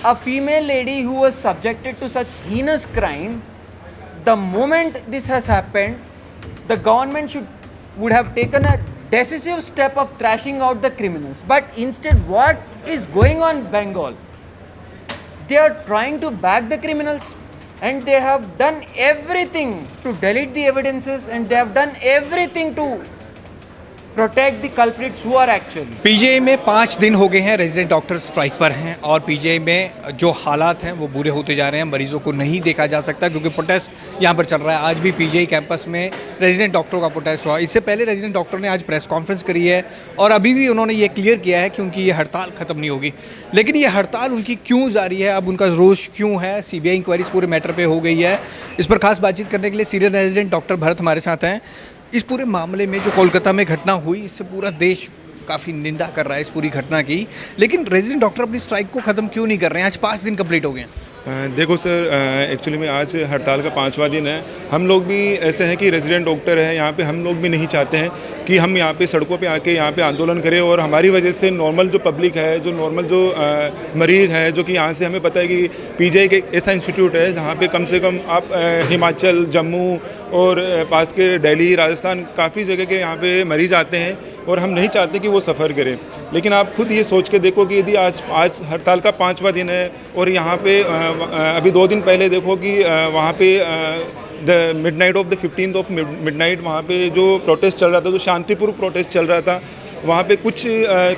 a female lady who was subjected to such heinous crime, the moment this has happened, the government would have taken a decisive step of thrashing out the criminals. But instead, what is going on in Bengal? They are trying to back the criminals, and they have done everything to delete the evidences, and they have done everything to protect the culprits who are actually. PGI में 5 दिन हो गए हैं, resident doctor strike पर हैं और PGI में जो हालात हैं वो बुरे होते जा रहे हैं। मरीजों को नहीं देखा जा सकता क्योंकि प्रोटेस्ट यहाँ पर चल रहा है। आज भी पीजीआई कैंपस में रेजिडेंट डॉक्टरों का प्रोटेस्ट हुआ। इससे पहले रेजिडेंट डॉक्टर ने आज प्रेस कॉन्फ्रेंस करी है और अभी भी उन्होंने ये क्लियर किया है कि उनकी ये हड़ताल ख़त्म नहीं होगी। लेकिन ये हड़ताल उनकी क्यों जारी है, अब उनका रोष क्यों है, सीबीआई इंक्वायरी इस पूरे मैटर पर हो गई है। इस पर खास बातचीत करने के लिए सीनियर रेजिडेंट डॉक्टर भरत हमारे साथ हैं। इस पूरे मामले में जो कोलकाता में घटना हुई, इससे पूरा देश काफ़ी निंदा कर रहा है इस पूरी घटना की, लेकिन रेजिडेंट डॉक्टर अपनी स्ट्राइक को ख़त्म क्यों नहीं कर रहे हैं? आज 5 दिन कंप्लीट हो गए हैं। देखो सर, एक्चुअली में आज हड़ताल का 5वां दिन है। हम लोग भी ऐसे हैं कि रेजिडेंट डॉक्टर हैं यहाँ पे, हम लोग भी नहीं चाहते हैं कि हम यहाँ पे सड़कों पे आके यहाँ पे आंदोलन करें और हमारी वजह से नॉर्मल जो पब्लिक है, जो नॉर्मल जो मरीज़ है, जो कि यहाँ से हमें पता है कि पीजीआई के ऐसा इंस्टीट्यूट है जहाँ पे कम से कम आप हिमाचल, जम्मू और पास के दिल्ली, राजस्थान, काफ़ी जगह के यहाँ पे मरीज़ आते हैं और हम नहीं चाहते कि वो सफ़र करें। लेकिन आप खुद ये सोच के देखो कि यदि आज हड़ताल का 5वां दिन है और यहाँ पे अभी 2 दिन पहले देखो कि वहाँ पे the midnight of the 15th of midnight वहाँ पे जो प्रोटेस्ट चल रहा था, जो शांतिपूर्वक प्रोटेस्ट चल रहा था, वहाँ पे कुछ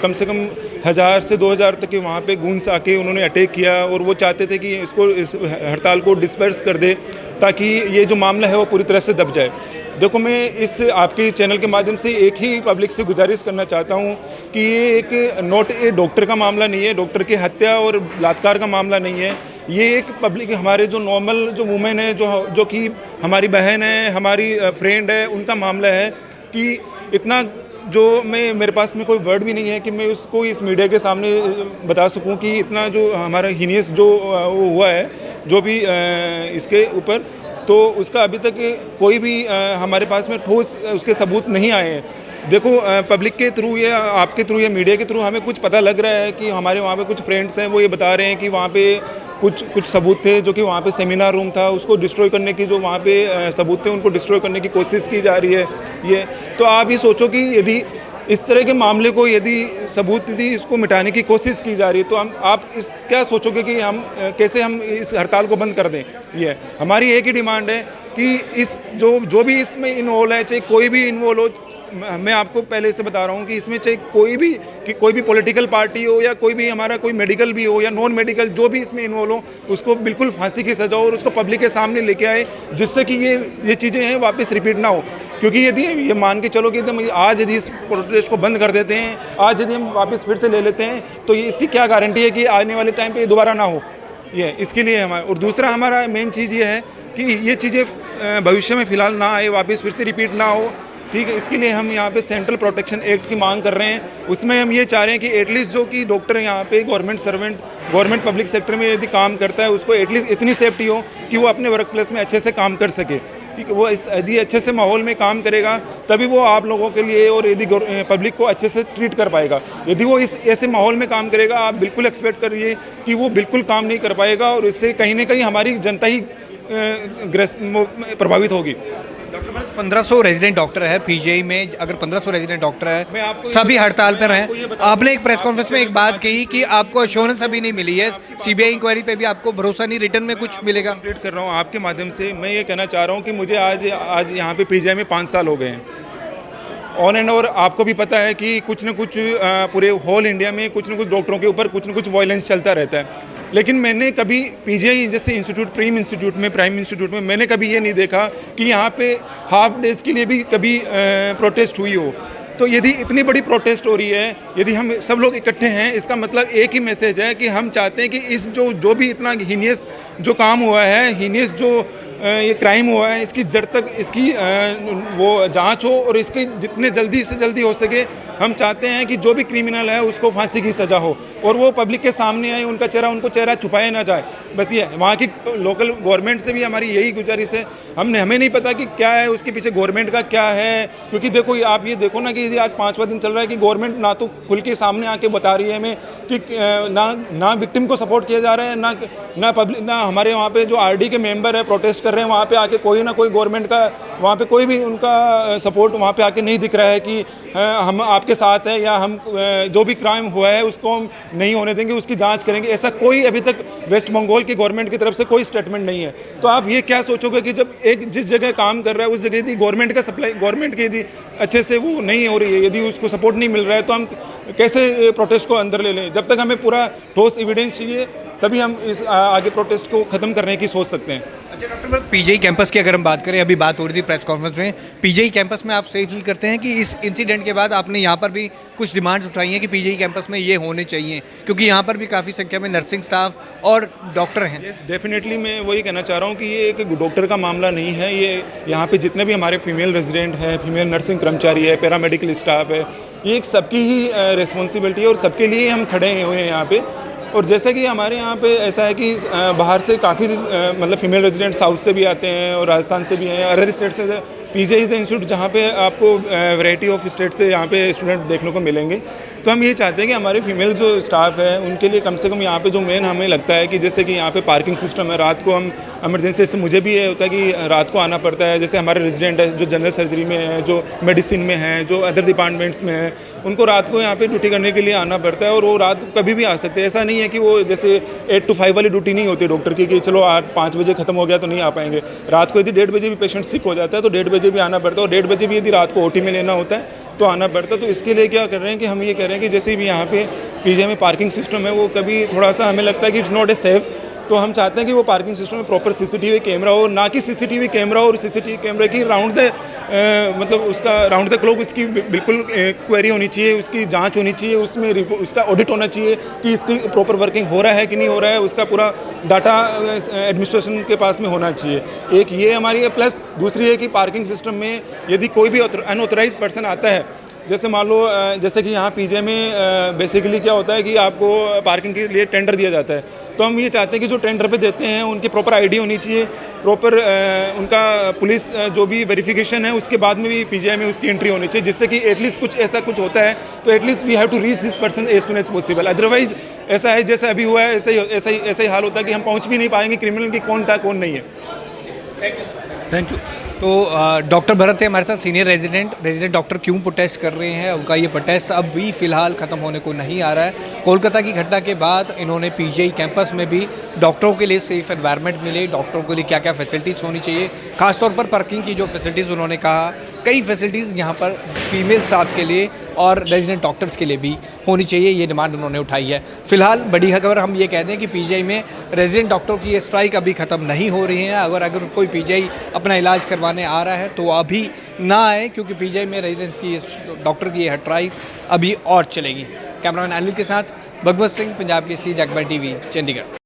कम से कम 1000 से 2000 तक के वहाँ पे गूंस आके उन्होंने अटैक किया और वो चाहते थे कि इस हड़ताल को डिस्पर्स कर दे ताकि ये जो मामला है वो पूरी तरह से दब जाए। देखो, मैं इस आपके चैनल के माध्यम से एक ही पब्लिक से गुजारिश करना चाहता हूँ कि ये एक नॉट ए डॉक्टर का मामला नहीं है, डॉक्टर की हत्या और बलात्कार का मामला नहीं है। ये एक पब्लिक, हमारे जो नॉर्मल जो वुमेन है, जो कि हमारी बहन है, हमारी फ्रेंड है, उनका मामला है कि इतना जो मेरे पास में कोई वर्ड भी नहीं है कि मैं उसको इस मीडिया के सामने बता सकूं कि इतना जो हमारा हीनियस जो हुआ है, जो भी इसके ऊपर, तो उसका अभी तक कोई भी हमारे पास में ठोस उसके सबूत नहीं आए हैं। देखो, पब्लिक के थ्रू या आपके थ्रू या मीडिया के थ्रू हमें कुछ पता लग रहा है कि हमारे वहाँ पे कुछ फ्रेंड्स हैं, वो ये बता रहे हैं कि वहाँ पे कुछ सबूत थे जो कि वहाँ पे सेमिनार रूम था, उसको डिस्ट्रॉय करने की, जो वहाँ पे सबूत थे उनको डिस्ट्रॉय करने की कोशिश की जा रही है। ये तो आप ये सोचो कि यदि इस तरह के मामले को, यदि सबूत यदि इसको मिटाने की कोशिश की जा रही है तो आप इस क्या सोचोगे कि हम कैसे हम इस हड़ताल को बंद कर दें। ये हमारी एक ही डिमांड है कि इस जो भी इसमें इन्वॉल्व है, चाहे कोई भी इन्वॉल्व हो, मैं आपको पहले से बता रहा हूँ कि इसमें चाहे कोई भी पॉलिटिकल पार्टी हो या कोई भी हमारा कोई मेडिकल भी हो या नॉन मेडिकल, जो भी इसमें इन्वॉल्व हो, उसको बिल्कुल फांसी की सज़ा हो और उसको पब्लिक के सामने लेके आए, जिससे कि ये चीज़ें हैं वापस रिपीट ना हो। क्योंकि यदि ये मान के चलो कि आज यदि इस प्रोटेस्ट को बंद कर देते हैं, आज यदि हम वापस फिर से ले लेते हैं, तो ये इसकी क्या गारंटी है कि आने वाले टाइम पे दोबारा ना हो। ये इसके लिए हमारा, और दूसरा हमारा मेन चीज़ ये है कि ये चीज़ें भविष्य में फ़िलहाल ना आए, वापस फिर से रिपीट ना हो। ठीक है, इसके लिए हम यहाँ पे सेंट्रल प्रोटेक्शन एक्ट की मांग कर रहे हैं। उसमें हम ये चाह रहे हैं कि एटलीस्ट जो कि डॉक्टर यहाँ पे government servant, government public sector में यदि काम करता है, उसको एटलीस्ट इतनी सेफ्टी हो कि वो अपने वर्क प्लेस में अच्छे से काम कर सके। ठीक है, वो यदि अच्छे से माहौल में काम करेगा तभी वो आप लोगों के लिए और यदि पब्लिक को अच्छे से ट्रीट कर पाएगा। यदि वो इस ऐसे माहौल में काम करेगा, आप बिल्कुल एक्सपेक्ट करिए कि वो बिल्कुल काम नहीं कर पाएगा और इससे कहीं ना कहीं हमारी जनता ही प्रभावित होगी। डॉक्टर 1500 रेजिडेंट डॉक्टर है पीजीआई में। अगर 1500 रेजिडेंट डॉक्टर है, सभी हड़ताल पर हैं, आपने एक प्रेस कॉन्फ्रेंस में एक बात कही कि आपको एश्योरेंस अभी नहीं मिली है, सीबीआई इंक्वायरी पे भी आपको भरोसा नहीं, रिटर्न में कुछ मिलेगा। कंप्लीट कर रहा हूँ आपके माध्यम से। मैं ये कहना चाह रहा हूँ कि मुझे आज यहाँ पे पीजीआई में 5 साल हो गए हैं ऑन एंड। और आपको भी पता है कि कुछ न कुछ पूरे होल इंडिया में कुछ न कुछ डॉक्टरों के ऊपर कुछ न कुछ वायलेंस चलता रहता है। लेकिन मैंने कभी पीजीआई जैसे इंस्टीट्यूट, प्राइम इंस्टीट्यूट में मैंने कभी ये नहीं देखा कि यहाँ पे हाफ डेज के लिए भी कभी प्रोटेस्ट हुई हो। तो यदि इतनी बड़ी प्रोटेस्ट हो रही है, यदि हम सब लोग इकट्ठे हैं, इसका मतलब एक ही मैसेज है कि हम चाहते हैं कि इस जो भी इतना हीनियस जो काम हुआ है, हीनियस जो ये क्राइम हुआ है इसकी जड़ तक इसकी वो जांच हो और इसके जितने जल्दी से जल्दी हो सके हम चाहते हैं कि जो भी क्रिमिनल है उसको फांसी की सज़ा हो और वो पब्लिक के सामने आए, उनको चेहरा छुपाया ना जाए। बस ये वहाँ की लोकल गवर्नमेंट से भी हमारी यही गुजारिश है। हमें नहीं पता कि क्या है उसके पीछे गवर्नमेंट का क्या है, क्योंकि देखो आप ये देखो ना कि आज 5वां दिन चल रहा है कि गवर्नमेंट ना तो खुल के सामने आके बता रही है हमें कि ना विक्टिम को सपोर्ट किया जा रहा है, ना हमारे वहाँ पे जो आरडी के मेंबर है प्रोटेस्ट कर रहे हैं वहाँ पे आके कोई ना कोई गवर्नमेंट का वहाँ पे कोई भी उनका सपोर्ट वहाँ पे आके नहीं दिख रहा है कि हम आपके साथ हैं या हम जो भी क्राइम हुआ है उसको हम नहीं होने देंगे, उसकी जांच करेंगे। ऐसा कोई अभी तक वेस्ट बंगाल की गवर्नमेंट की तरफ से कोई स्टेटमेंट नहीं है। तो आप ये क्या सोचोगे कि जब एक जिस जगह काम कर रहा है उस जगह यदि गवर्नमेंट का सप्लाई गवर्नमेंट की यदि अच्छे से वो नहीं हो रही है, यदि उसको सपोर्ट नहीं मिल रहा है, तो हम कैसे प्रोटेस्ट को अंदर ले लें? जब तक हमें पूरा ठोस एविडेंस चाहिए तभी हम इस आगे प्रोटेस्ट को ख़त्म करने की सोच सकते हैं। अच्छा डॉक्टर भरत, पीजीआई कैंपस की अगर हम बात करें, अभी बात हो रही थी प्रेस कॉन्फ्रेंस में, पीजीआई कैंपस में आप सही फील करते हैं कि इस इंसिडेंट के बाद आपने यहाँ पर भी कुछ डिमांड्स उठाई हैं कि पीजीआई कैंपस में ये होने चाहिए, क्योंकि यहाँ पर भी काफ़ी संख्या में नर्सिंग स्टाफ और डॉक्टर हैं? डेफिनेटली मैं वही कहना चाह रहा हूँ कि ये एक डॉक्टर का मामला नहीं है। ये यहाँ पे जितने भी हमारे फीमेल रेजिडेंट हैं, फीमेल नर्सिंग कर्मचारी है, पैरामेडिकल स्टाफ है, ये एक सबकी ही रिस्पॉन्सिबिलिटी है और सबके लिए हम खड़े हुए हैं यहाँ पे। और जैसे कि हमारे यहाँ पे ऐसा है कि बाहर से काफ़ी मतलब फीमेल रेजिडेंट साउथ से भी आते हैं और राजस्थान से भी हैं, अदर स्टेट से। पीजीआई इज़ इंस्टीट्यूट जहाँ पे आपको वैरायटी ऑफ स्टेट से यहाँ पे स्टूडेंट देखने को मिलेंगे। तो हम ये चाहते हैं कि हमारे फीमेल जो स्टाफ है उनके लिए कम से कम यहाँ पे जो मेन हमें लगता है कि जैसे कि यहाँ पे पार्किंग सिस्टम है, रात को हम इमरजेंसी से मुझे भी ये होता है कि रात को आना पड़ता है। जैसे हमारे रेजिडेंट है जो जनरल सर्जरी में है, जो मेडिसिन में है, जो अदर डिपार्टमेंट्स में है, उनको रात को यहाँ पे ड्यूटी करने के लिए आना पड़ता है और वो रात कभी भी आ सकते हैं। ऐसा नहीं है कि वो जैसे 8 to 5 वाली ड्यूटी नहीं होती डॉक्टर की कि चलो आज 5 बजे खत्म हो गया तो नहीं आ पाएंगे। रात को यदि 1:30 बजे भी पेशेंट सिक हो जाता है तो 1:30 बजे भी आना पड़ता है और 1:30 बजे भी यदि रात को ओटी में लेना होता है तो आना पड़ता है। तो इसके लिए क्या कर रहे हैं कि हम ये कह रहे हैं कि जैसे भी यहाँ पे पीजीआई में पार्किंग सिस्टम है वो कभी थोड़ा सा हमें लगता है कि इट्स नॉट ए सेफ। तो हम चाहते हैं कि वो पार्किंग सिस्टम में प्रॉपर सीसीटीवी कैमरा हो, ना कि सीसीटीवी कैमरा और सीसीटीवी कैमरे की राउंड द मतलब उसका राउंड द क्लॉक उसकी बिल्कुल क्वेरी होनी चाहिए, उसकी जांच होनी चाहिए, उसमें उसका ऑडिट होना चाहिए कि इसकी प्रॉपर वर्किंग हो रहा है कि नहीं हो रहा है, उसका पूरा डाटा एडमिनिस्ट्रेशन के पास में होना चाहिए। एक ये हमारी है, प्लस दूसरी है कि पार्किंग सिस्टम में यदि कोई भी अनऑथराइज पर्सन आता है, जैसे मान लो जैसे कि यहाँ पीजीआई में बेसिकली क्या होता है कि आपको पार्किंग के लिए टेंडर दिया जाता है। तो हम ये चाहते हैं कि जो टेंडर पे देते हैं उनकी प्रॉपर आईडी होनी चाहिए, प्रॉपर उनका पुलिस जो भी वेरिफिकेशन है उसके बाद में भी पीजीआई में उसकी एंट्री होनी चाहिए, जिससे कि एटलीस्ट कुछ ऐसा कुछ होता है तो at least we have to reach this person as soon as possible. Otherwise ऐसा है जैसा अभी हुआ है ऐसा ही हाल होता है कि हम पहुँच भी नहीं पाएंगे क्रिमिनल की कौन था कौन नहीं है। Thank you. तो डॉक्टर भरत है हमारे साथ, सीनियर रेजिडेंट डॉक्टर क्यों प्रोटेस्ट कर रहे हैं, उनका ये प्रोटेस्ट अब भी फ़िलहाल ख़त्म होने को नहीं आ रहा है। कोलकाता की घटना के बाद इन्होंने पीजीआई कैंपस में भी डॉक्टरों के लिए सेफ़ एनवायरनमेंट मिले, डॉक्टरों के लिए क्या क्या फैसिलिटीज़ होनी चाहिए, खासतौर पर पार्किंग की जो फैसिलिटीज़ उन्होंने कहा, कई फैसिलिटीज़ यहाँ पर फीमेल स्टाफ के लिए और रेजिडेंट डॉक्टर्स के लिए भी होनी चाहिए, ये डिमांड उन्होंने उठाई है। फिलहाल बड़ी खबर हम ये कह दें कि पीजीआई में रेजिडेंट डॉक्टरों की ये स्ट्राइक अभी ख़त्म नहीं हो रही है। अगर कोई पीजीआई अपना इलाज करवाने आ रहा है तो अभी ना आए, क्योंकि पीजीआई में रेजिडेंट्स की डॉक्टर की यह स्ट्राइक अभी और चलेगी। कैमरामैन अनिल के साथ भगवत सिंह, पंजाब केसरी, जगबानी टीवी, चंडीगढ़।